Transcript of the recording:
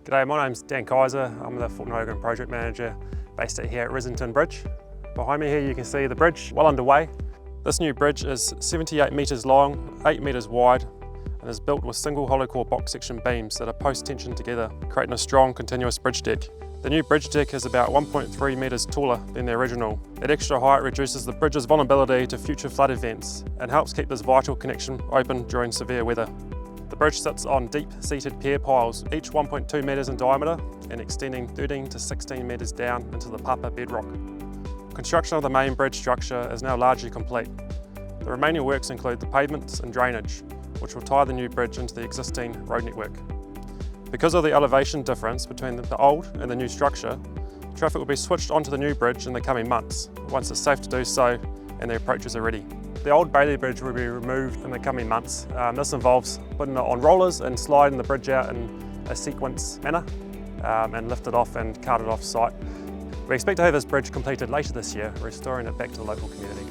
G'day, my name's Dan Kaijser. I'm the Fulton Hogan project manager based here at Rissington Bridge. Behind me here you can see the bridge well underway. This new bridge is 78 metres long, 8 metres wide, and is built with single hollow core box section beams that are post-tensioned together, creating a strong continuous bridge deck. The new bridge deck is about 1.3 metres taller than the original. That extra height reduces the bridge's vulnerability to future flood events and helps keep this vital connection open during severe weather. The bridge sits on deep-seated pier piles, each 1.2 metres in diameter and extending 13 to 16 metres down into the papa bedrock. Construction of the main bridge structure is now largely complete. The remaining works include the pavements and drainage, which will tie the new bridge into the existing road network. Because of the elevation difference between the old and the new structure, traffic will be switched onto the new bridge in the coming months, once it's safe to do so and the approaches are ready. The old Bailey Bridge will be removed in the coming months. This involves putting it on rollers and sliding the bridge out in a sequence manner and lift it off and cart it off site. We expect to have this bridge completed later this year, restoring it back to the local community.